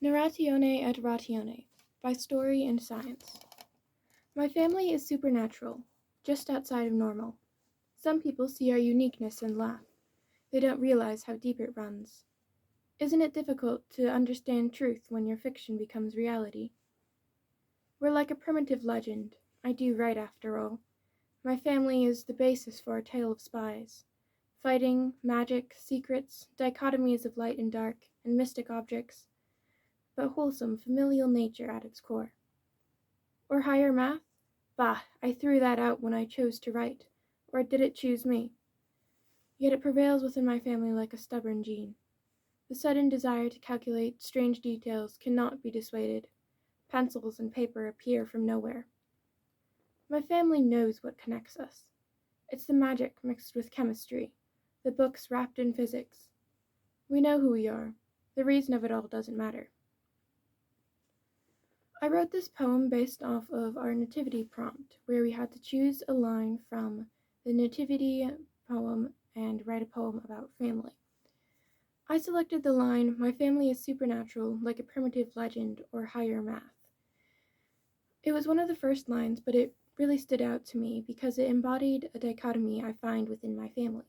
Narratione et ratione, by Story and Science. My family is supernatural, just outside of normal. Some people see our uniqueness and laugh. They don't realize how deep it runs. Isn't it difficult to understand truth when your fiction becomes reality? We're like a primitive legend. I do right after all. My family is the basis for a tale of spies. Fighting, magic, secrets, dichotomies of light and dark, and mystic objects, but wholesome familial nature at its core. Or higher math? Bah, I threw that out when I chose to write. Or did it choose me? Yet it prevails within my family like a stubborn gene. The sudden desire to calculate strange details cannot be dissuaded. Pencils and paper appear from nowhere. My family knows what connects us. It's the magic mixed with chemistry, the books wrapped in physics. We know who we are. The reason of it all doesn't matter. I wrote this poem based off of our nativity prompt, where we had to choose a line from the nativity poem and write a poem about family. I selected the line, "My family is supernatural, like a primitive legend or higher math." It was one of the first lines, but it really stood out to me because it embodied a dichotomy I find within my family.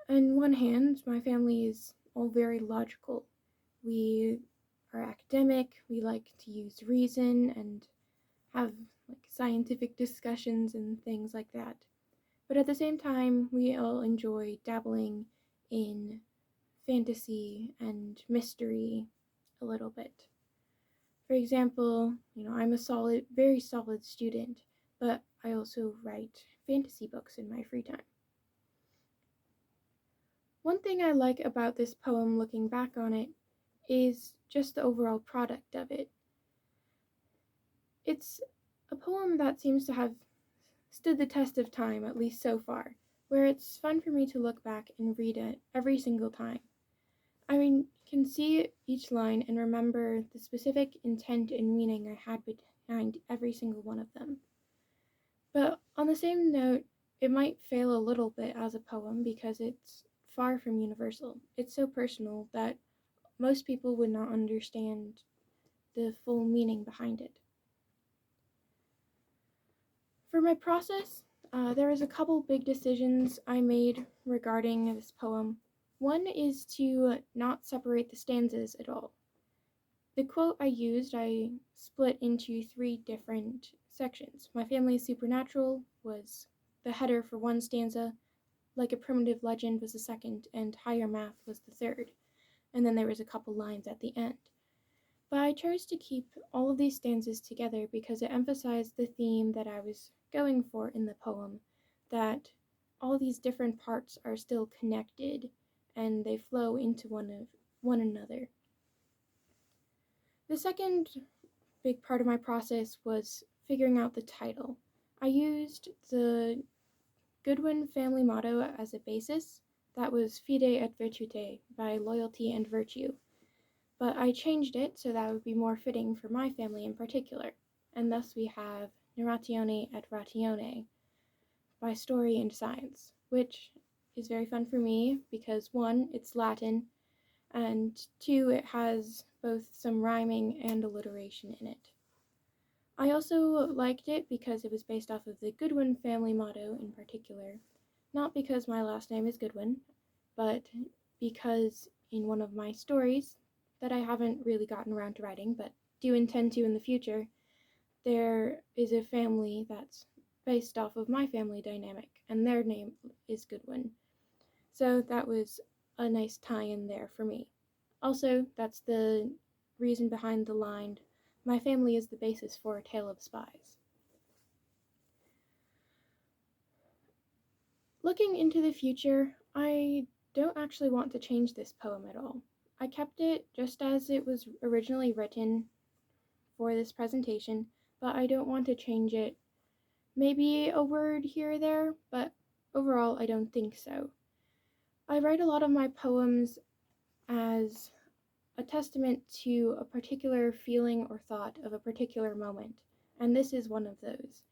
On one hand, my family is all very logical. We are academic, we like to use reason and have scientific discussions and things like that. But at the same time, we all enjoy dabbling in fantasy and mystery a little bit. For example, I'm a very solid student, but I also write fantasy books in my free time. One thing I like about this poem looking back on it is just the overall product of it. It's a poem that seems to have stood the test of time, at least so far, where it's fun for me to look back and read it every single time. Can see each line and remember the specific intent and meaning I had behind every single one of them. But on the same note, it might fail a little bit as a poem because it's far from universal. It's so personal that most people would not understand the full meaning behind it. For my process, there was a couple big decisions I made regarding this poem. One is to not separate the stanzas at all. The quote I split into 3 different sections. My family is supernatural was the header for one stanza, like a primitive legend was the second, and higher math was the third. And then there was a couple lines at the end. But I chose to keep all of these stanzas together because it emphasized the theme that I was going for in the poem, that all these different parts are still connected and they flow into one another. The second big part of my process was figuring out the title. I used the Goodwin family motto as a basis. That was Fide et Virtute, by loyalty and virtue. But I changed it so that would be more fitting for my family in particular, and thus we have narratione et ratione, by Story and Science, which is very fun for me because 1, it's Latin, and 2, it has both some rhyming and alliteration in it. I also liked it because it was based off of the Goodwin family motto in particular, not because my last name is Goodwin, but because in one of my stories that I haven't really gotten around to writing, but do intend to in the future, there is a family that's based off of my family dynamic, and their name is Goodwin. So that was a nice tie-in there for me. Also, that's the reason behind the line, "My family is the basis for a tale of spies." Looking into the future, I don't actually want to change this poem at all. I kept it just as it was originally written for this presentation, but I don't want to change it. Maybe a word here or there, but overall I don't think so. I write a lot of my poems as a testament to a particular feeling or thought of a particular moment, and this is one of those.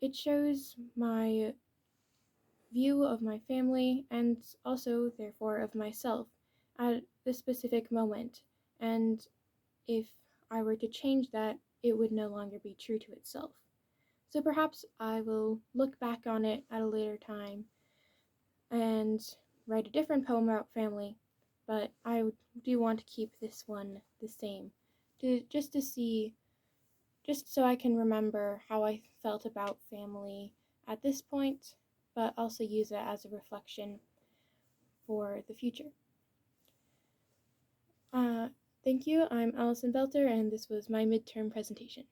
It shows my view of my family and also, therefore, of myself at this specific moment, and if I were to change that, it would no longer be true to itself. So perhaps I will look back on it at a later time and write a different poem about family, but I do want to keep this one the same, just to see, just so I can remember how I felt about family at this point, but also use it as a reflection for the future. Uh, Thank you. I'm Allison Belter, and this was my midterm presentation.